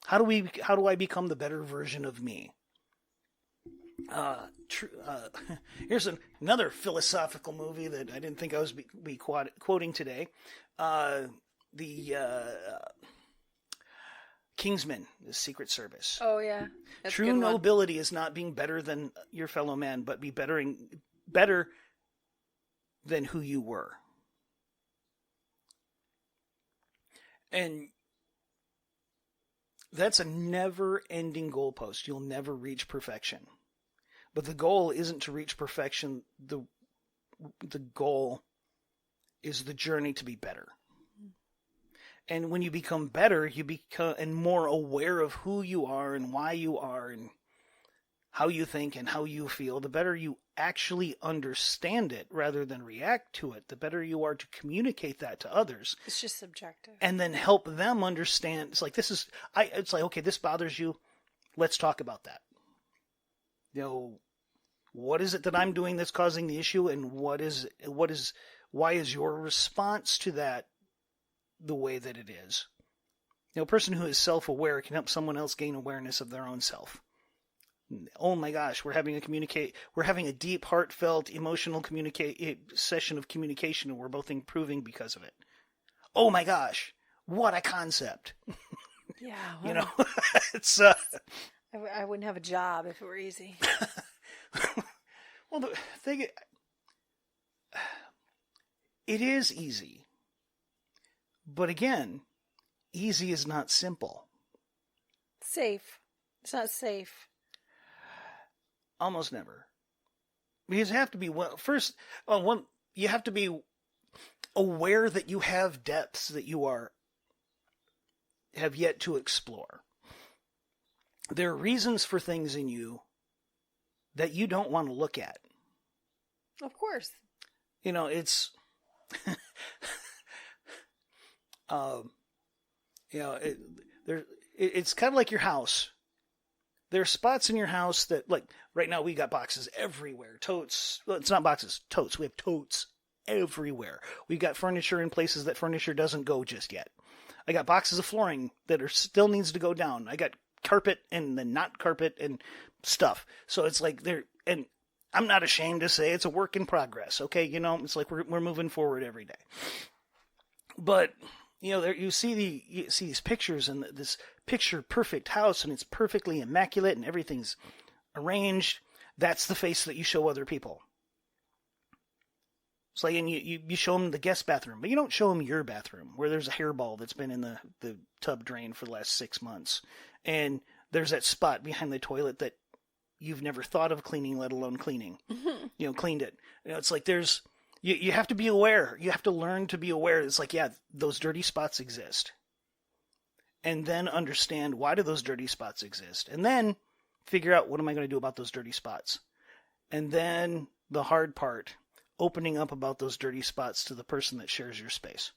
How do I become the better version of me? Here's another philosophical movie that I didn't think I was be quoting today. Kingsman, the Secret Service. Oh, yeah. That's True nobility is not being better than your fellow man, but be better than who you were. And that's a never-ending goalpost. You'll never reach perfection. But the goal isn't to reach perfection. The goal is the journey to be better. And when you become better, you become and more aware of who you are and why you are and how you think and how you feel. The better you actually understand it rather than react to it, the better you are to communicate that to others. It's just subjective. And then help them understand. It's like, it's like, okay, this bothers you. Let's talk about that. What is it that I'm doing that's causing the issue, and why is your response to that the way that it is? A person who is self-aware can help someone else gain awareness of their own self. Oh my gosh, we're having a deep, heartfelt, emotional session of communication, and we're both improving because of it. Oh my gosh, what a concept! Yeah, well, it's. I wouldn't have a job if it were easy. Well, the thing, it is easy, but again, easy is not simple. Safe. It's not safe. Almost never. Because you have to be, you have to be aware that you have depths that you have yet to explore. There are reasons for things in you that you don't want to look at. Of course. It's, it's kind of like your house. There are spots in your house that, like, right now we got boxes everywhere. Totes. Well, it's not boxes, totes. We have totes everywhere. We've got furniture in places that furniture doesn't go just yet. I got boxes of flooring that still needs to go down. I got carpet and then not carpet and stuff. So it's like and I'm not ashamed to say it's a work in progress. Okay. It's like we're moving forward every day. But, you see these pictures and this picture perfect house, and it's perfectly immaculate and everything's arranged. That's the face that you show other people. It's like, and you show them the guest bathroom, but you don't show them your bathroom where there's a hairball that's been in the tub drain for the last 6 months. And there's that spot behind the toilet that you've never thought of cleaning, let alone cleaning. Mm-hmm. Cleaned it. It's like you have to be aware. You have to learn to be aware. It's like, yeah, those dirty spots exist. And then understand, why do those dirty spots exist? And then figure out, what am I going to do about those dirty spots? And then the hard part, opening up about those dirty spots to the person that shares your space.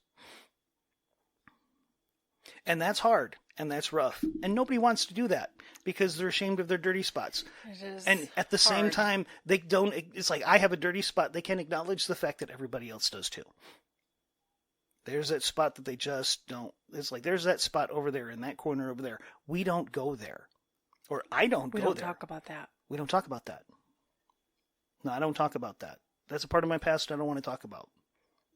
And that's hard, and that's rough. And nobody wants to do that because they're ashamed of their dirty spots. It is and at the same time, they don't, it's like, I have a dirty spot. They can't acknowledge the fact that everybody else does too. There's that spot that they just don't. It's like, there's that spot over there in that corner over there. We don't go there. Or I don't go there. We don't talk about that. We don't talk about that. No, I don't talk about that. That's a part of my past I don't want to talk about.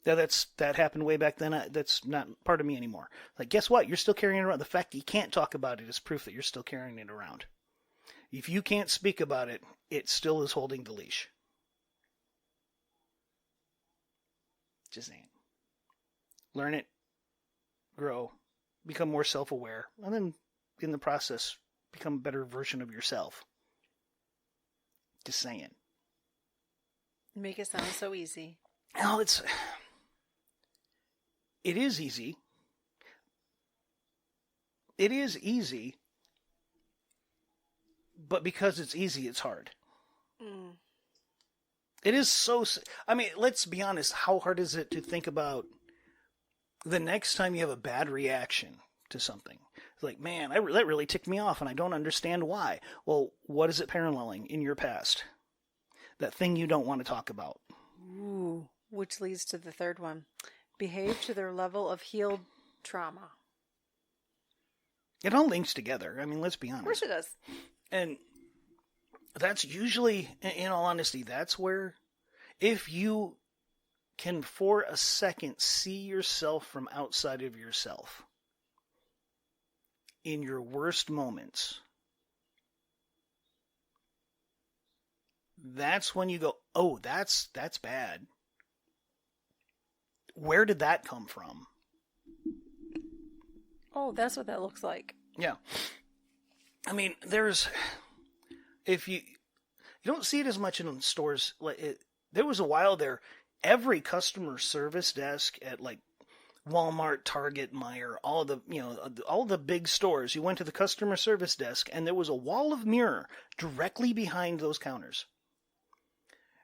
That happened way back then. That's not part of me anymore. Like, guess what? You're still carrying it around. The fact that you can't talk about it is proof that you're still carrying it around. If you can't speak about it, it still is holding the leash. Just saying. Learn it, grow, become more self-aware, and then in the process, become a better version of yourself. Just saying. Make it sound so easy. Well, it is easy. It is easy, but because it's easy, it's hard. Mm. It is so... I mean, let's be honest. How hard is it to think about the next time you have a bad reaction to something? It's like, man, that really ticked me off, and I don't understand why. Well, what is it paralleling in your past? That thing you don't want to talk about. Ooh, which leads to the third one. Behave to their level of healed trauma. It all links together. I mean, let's be honest. Of course it does. And that's usually, in all honesty, that's where, if you can for a second see yourself from outside of yourself in your worst moments, that's when you go, oh, that's bad. Where did that come from? Oh, that's what that looks like. Yeah. I mean, if you don't see it as much in stores. There was a while there, every customer service desk at like Walmart, Target, Meijer, all the big stores, you went to the customer service desk and there was a wall of mirror directly behind those counters.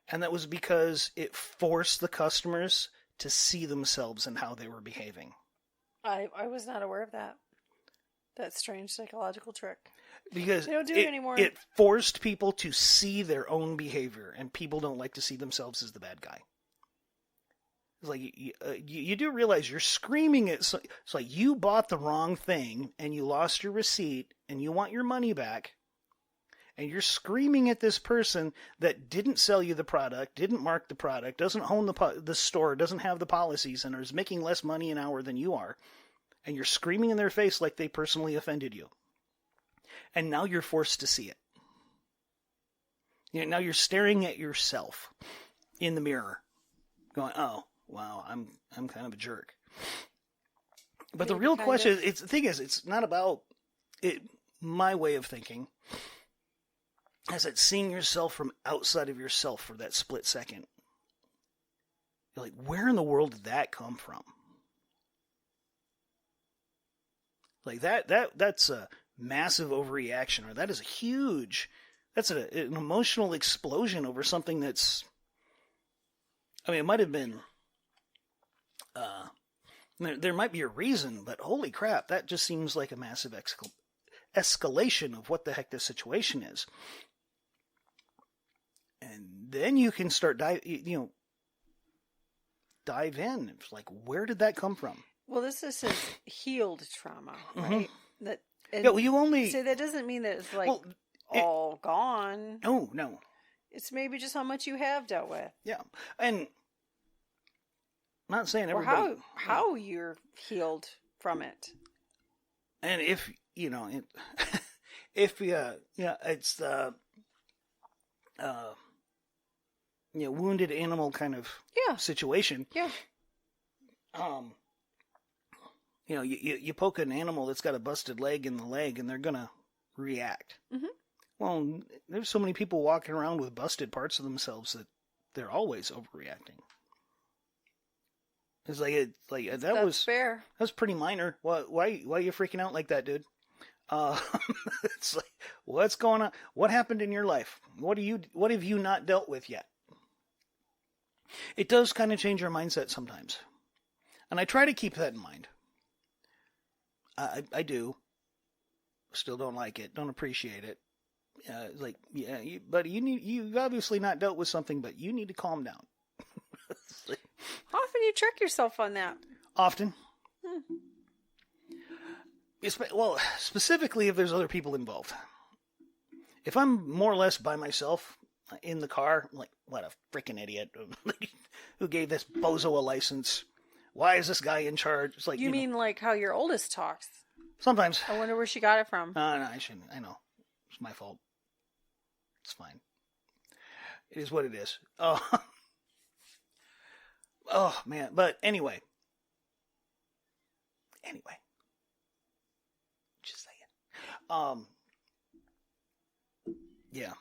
And that was because it forced the customers to see themselves and how they were behaving. I was not aware of that. That strange psychological trick. Because they don't do it anymore. It forced people to see their own behavior, and people don't like to see themselves as the bad guy. It's like, you do realize you're screaming at... It's like you bought the wrong thing, and you lost your receipt, and you want your money back, and you're screaming at this person that didn't sell you the product, didn't mark the product, doesn't own the store, doesn't have the policies, and is making less money an hour than you are, and you're screaming in their face like they personally offended you. And now you're forced to see it. Now you're staring at yourself in the mirror, going, "Oh, wow, I'm kind of a jerk." But the maybe real kind question of. the thing is, it's not about it. My way of thinking is that seeing yourself from outside of yourself for that split second. You're like, where in the world did that come from? Like that's a massive overreaction, or that is a huge, that's an emotional explosion over something that's, I mean, it might have been, there might be a reason, but holy crap, that just seems like a massive escalation of what the heck this situation is. And then you can start dive in. It's like, where did that come from? Well, this is his healed trauma, Mm-hmm. right? That Yeah, well, you only. so that doesn't mean that it's like Well, all gone. No. It's maybe just how much you have dealt with, Yeah, and I'm not saying or everybody. how you're healed from it. And if if it's the wounded animal kind of situation. Yeah. You poke an animal that's got a busted leg in the leg, and they're gonna react. Mm-hmm. Well, there's so many people walking around with busted parts of themselves that they're always overreacting. It's like That's was fair. That's pretty minor. Why are you freaking out like that, dude? It's like, what's going on? What happened in your life? What have you not dealt with yet? It does kind of change our mindset sometimes, and I try to keep that in mind. I do. Still don't like it. Don't appreciate it. But you've obviously not dealt with something, but you need to calm down. How often you trick yourself on that? Often. Well, specifically if there's other people involved. If I'm more or less by myself in the car, I'm like, what a freaking idiot. Who gave this bozo a license? Why is this guy in charge? It's like, You mean like how your oldest talks? Sometimes. I wonder where she got it from. No, I shouldn't. I know. It's my fault. It's fine. It is what it is. Oh, man. But anyway. Just saying. Yeah.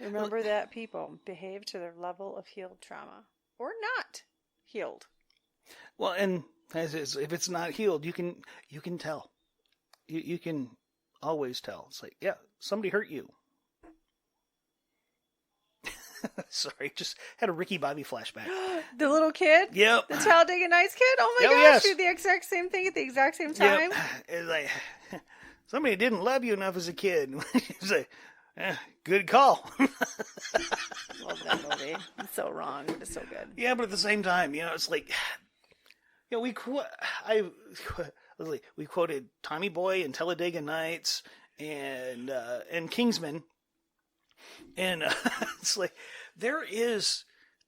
Remember that people behave to their level of healed trauma. Or not healed. Well, and if it's not healed, you can tell. You can always tell. It's like, yeah, somebody hurt you. Sorry, just had a Ricky Bobby flashback. The little kid? Yep. The Talladega Nights kid? Oh my Oh, gosh, yes. did the exact same thing at the exact same time? Yep. It's like, somebody didn't love you enough as a kid. It's like, good call. Love that movie. It's so wrong, but it's so good. Yeah, but at the same time, it's like, we quoted Tommy Boy and Talladega Nights and Kingsman, and it's like there is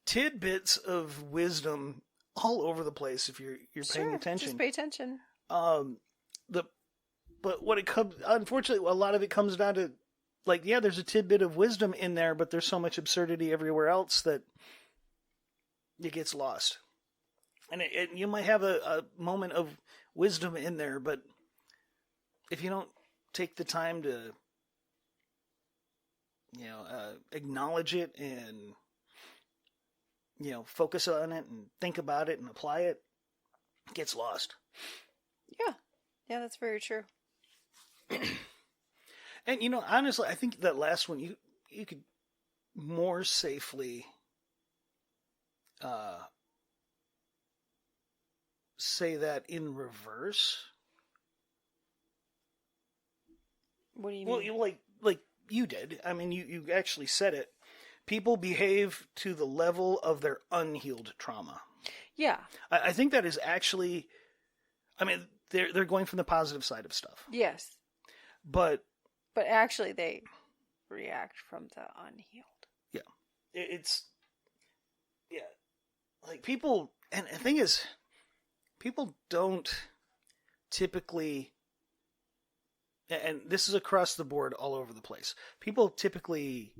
tidbits of wisdom all over the place if you're paying attention. Just pay attention. But what it comes, unfortunately, a lot of it comes down to, like, yeah, there's a tidbit of wisdom in there, but there's so much absurdity everywhere else that it gets lost. And you might have a moment of wisdom in there, but if you don't take the time to, acknowledge it and, focus on it and think about it and apply it, it gets lost. Yeah. Yeah, that's very true. And, honestly, I think that last one, you could more safely say that in reverse. What do you mean? Well, like you did. I mean, you actually said it. People behave to the level of their unhealed trauma. Yeah. I think that is actually, I mean, they're going from the positive side of stuff. Yes. But actually they react from the unhealed. Yeah. It's, yeah. Like people, and the thing is, people don't typically, and this is across the board all over the place, people typically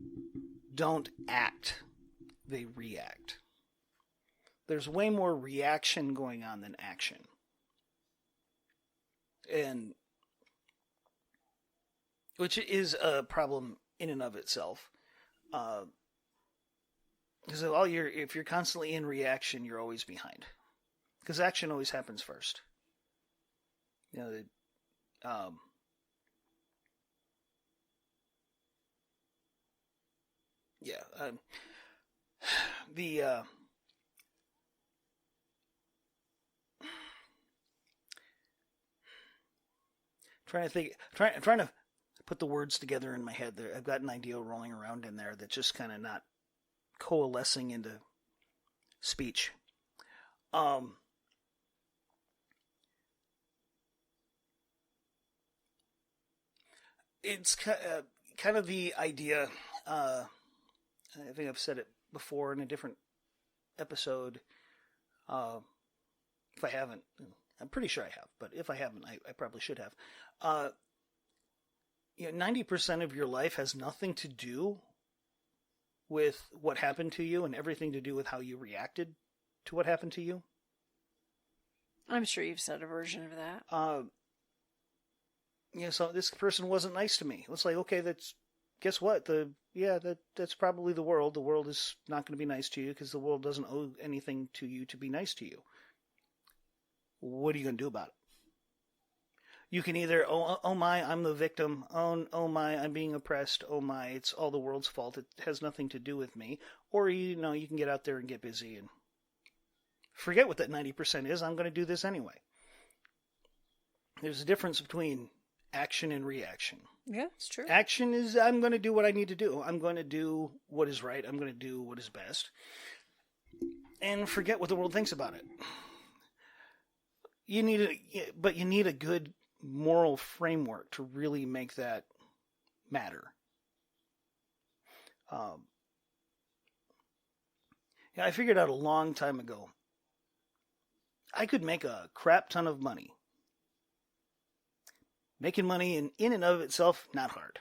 don't act, they react. There's way more reaction going on than action. and which is a problem in and of itself. Because if you're constantly in reaction, you're always behind. Because action always happens first. You know, yeah. The trying to put the words together in my head. There, I've got an idea rolling around in there that's just kind of not coalescing into speech. It's kind of the idea. I think I've said it before in a different episode. If I haven't, I'm pretty sure I have, but if I haven't, I probably should have. 90% of your life has nothing to do with what happened to you and everything to do with how you reacted to what happened to you. I'm sure you've said a version of that. So this person wasn't nice to me. It's like, okay, guess what? That's probably the world. The world is not going to be nice to you because the world doesn't owe anything to you to be nice to you. What are you going to do about it? You can either, oh my, I'm the victim. Oh my, I'm being oppressed. Oh my, it's all the world's fault. It has nothing to do with me. Or, you can get out there and get busy and forget what that 90% is. I'm going to do this anyway. There's a difference between action and reaction. Yeah, it's true. Action is, I'm going to do what I need to do. I'm going to do what is right. I'm going to do what is best. And forget what the world thinks about it. You need a good moral framework to really make that matter. I figured out a long time ago, I could make a crap ton of money. Making money in and of itself, not hard.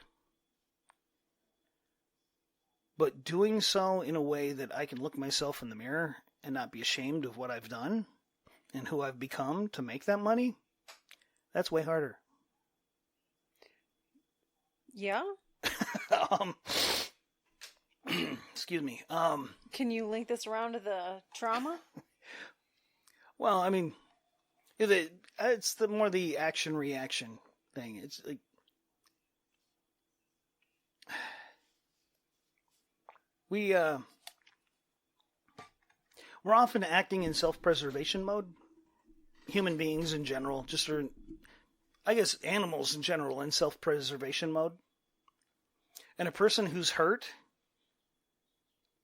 But doing so in a way that I can look myself in the mirror and not be ashamed of what I've done and who I've become to make that money, that's way harder. Yeah? Excuse me. Can you link this around to the trauma? Well, I mean, it's more the action-reaction thing. It's like, we're often acting in self-preservation mode. Human beings in general, I guess animals in general, in self-preservation mode. And a person who's hurt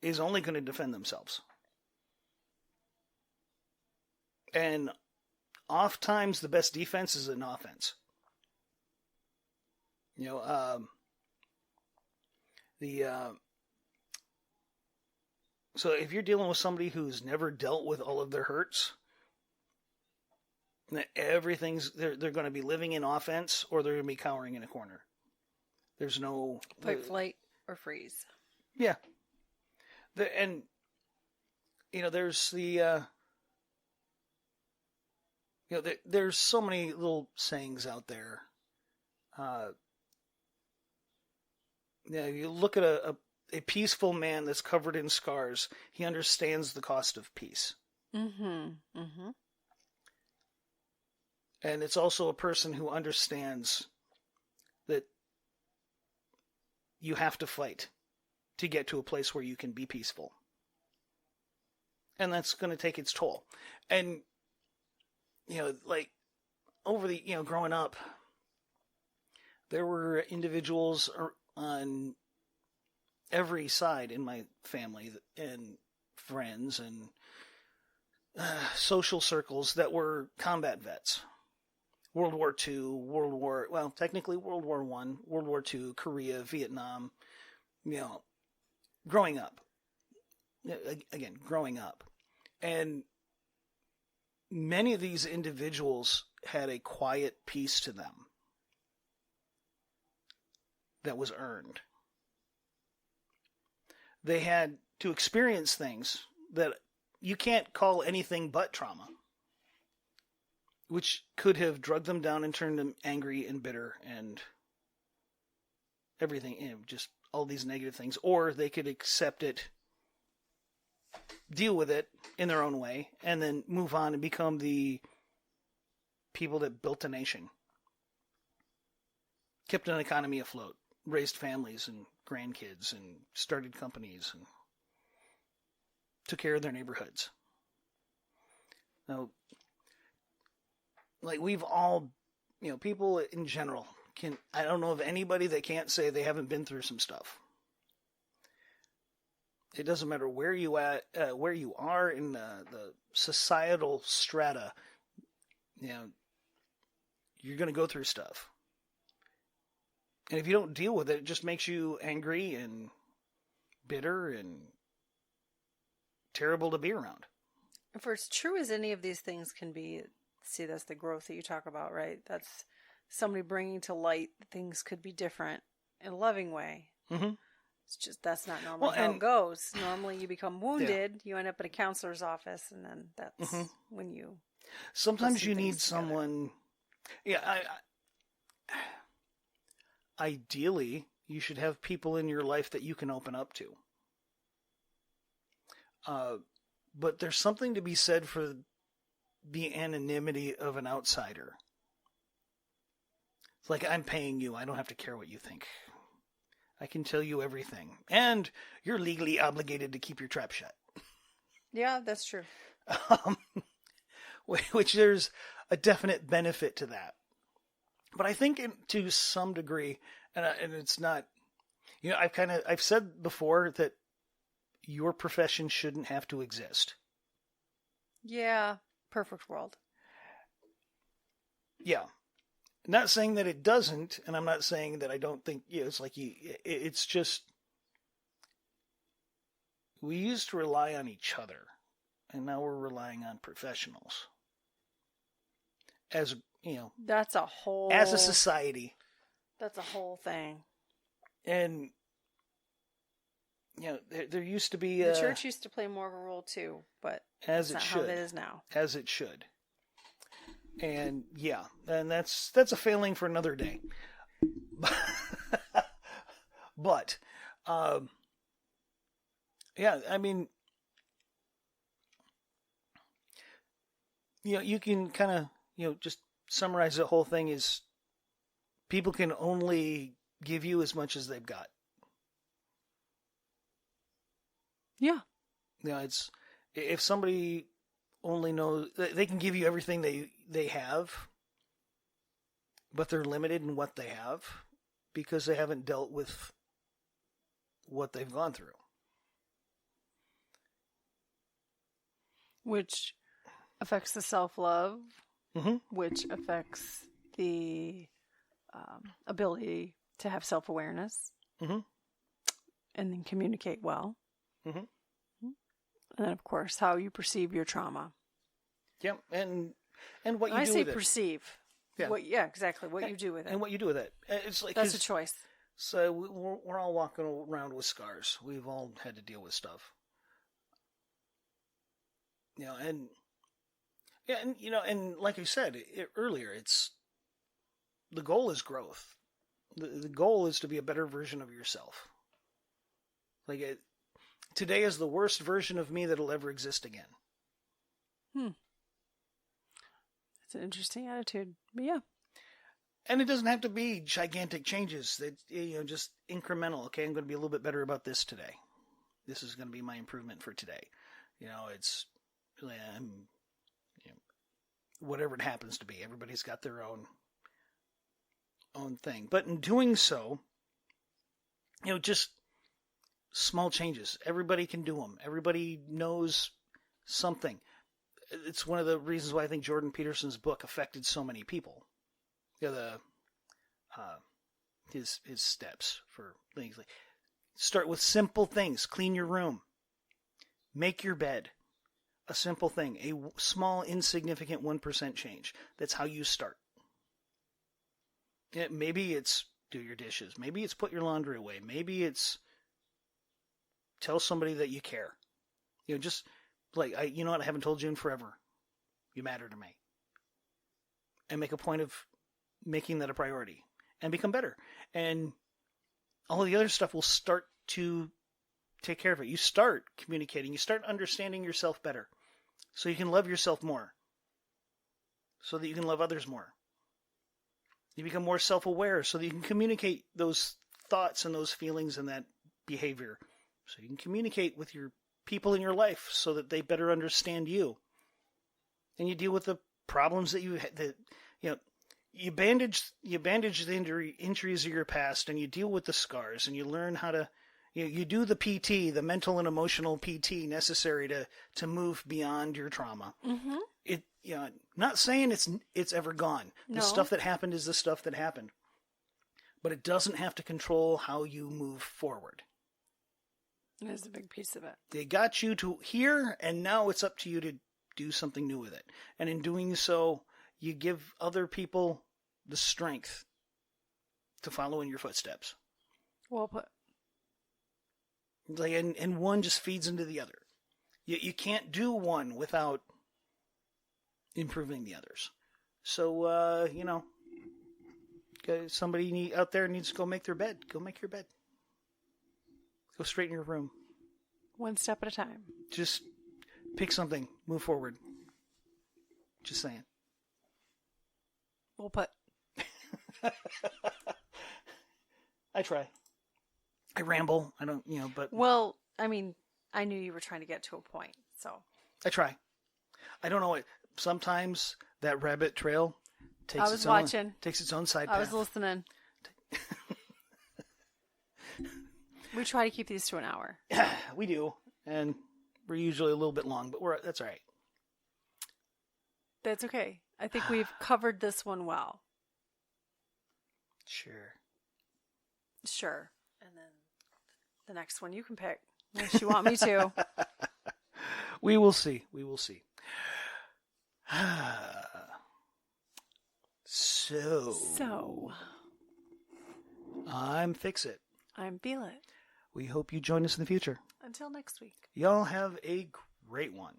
is only going to defend themselves. And oftentimes the best defense is an offense. So if you're dealing with somebody who's never dealt with all of their hurts, they're going to be living in offense, or they're going to be cowering in a corner. There's no fight, flight, or freeze. Yeah. There's there's so many little sayings out there. You look at a peaceful man that's covered in scars. He understands the cost of peace. Mm-hmm. Mm-hmm. And it's also a person who understands that you have to fight to get to a place where you can be peaceful. And that's going to take its toll. And, growing up, there were individuals on every side in my family and friends and social circles that were combat vets. World War II, technically World War I, World War II, Korea, Vietnam, growing up. Again, growing up. And many of these individuals had a quiet peace to them that was earned. They had to experience things that you can't call anything but trauma. which could have drugged them down and turned them angry and bitter and everything, just all these negative things. Or they could accept it, deal with it in their own way, and then move on and become the people that built a nation, kept an economy afloat, raised families and grandkids, and started companies, and took care of their neighborhoods. Now, like we've all, people in general I don't know of anybody that can't say they haven't been through some stuff. It doesn't matter where you are in the societal strata, you're going to go through stuff. And if you don't deal with it, it just makes you angry and bitter and terrible to be around. For as true as any of these things can be, see, that's the growth that you talk about, right? That's somebody bringing to light that things could be different in a loving way. Mm-hmm. It's just, that's not normally how it goes. Normally you become wounded, you end up at a counselor's office, and then that's when you... Sometimes you need someone... Yeah, ideally, you should have people in your life that you can open up to. But there's something to be said for the anonymity of an outsider. It's like, I'm paying you. I don't have to care what you think. I can tell you everything. And you're legally obligated to keep your trap shut. Yeah, that's true. Which there's a definite benefit to that. But I think to some degree, and it's not, I've said before that your profession shouldn't have to exist. Yeah, perfect world. Yeah. Not saying that it doesn't, and I'm not saying that I don't think, it's like it's just, we used to rely on each other, and now we're relying on professionals. As, that's a whole... As a society. That's a whole thing. And, there used to be... The church used to play more of a role too, but as that's it not should. how it is now. As it should. And, and that's a failing for another day. But, I mean, you can kind of, just summarize the whole thing is people can only give you as much as they've got. Yeah. It's, if somebody only knows, they can give you everything they have, but they're limited in what they have because they haven't dealt with what they've gone through. Which affects the self-love, mm-hmm. which affects the ability to have self-awareness, mm-hmm. and then communicate well. Mm-hmm. And then, of course, how you perceive your trauma. Yeah, and what you I do say with perceive. it. Yeah, exactly. What you do with it. And what you do with it. It's like that's a choice. So we're all walking around with scars. We've all had to deal with stuff. And like I said earlier, it's the goal is growth. The goal is to be a better version of yourself. Today is the worst version of me that'll ever exist again. That's an interesting attitude. But yeah. And it doesn't have to be gigantic changes. That just incremental. Okay, I'm going to be a little bit better about this today. This is going to be my improvement for today. It's whatever it happens to be. Everybody's got their own thing. But in doing so, just small changes. Everybody can do them. Everybody knows something. It's one of the reasons why I think Jordan Peterson's book affected so many people. His steps for things like start with simple things. Clean your room. Make your bed. A simple thing. A small, insignificant 1% change. That's how you start. Maybe it's do your dishes. Maybe it's put your laundry away. Maybe it's tell somebody that you care. Just like, I haven't told you in forever. You matter to me. and make a point of making that a priority and become better. And all of the other stuff will start to take care of it. You start communicating. You start understanding yourself better so you can love yourself more, so that you can love others more. You become more self-aware so that you can communicate those thoughts and those feelings and that behavior. So you can communicate with your people in your life so that they better understand you. And you deal with the problems that you bandage the injuries of your past, and you deal with the scars, and you learn how to you do the PT, the mental and emotional PT necessary to move beyond your trauma. Mm-hmm. Not saying it's ever gone. No. The stuff that happened is the stuff that happened. But it doesn't have to control how you move forward. That's a big piece of it. They got you to here, and now it's up to you to do something new with it. And in doing so, you give other people the strength to follow in your footsteps. Well put. And one just feeds into the other. You can't do one without improving the others. So, somebody out there needs to go make their bed. Go make your bed. Go straighten your room. One step at a time. Just pick something. Move forward. Just saying. Well put. I try. I ramble. I don't, but... Well, I mean, I knew you were trying to get to a point, so... I try. I don't know what... Sometimes that rabbit trail takes its own side path. I was listening. We try to keep these to an hour. We do, and we're usually a little bit long, but that's all right. That's okay. I think we've covered this one well. Sure. And then the next one you can pick, unless you want me to. We will see. So. I'm Fix It. I'm Feel It. We hope you join us in the future. Until next week. Y'all have a great one.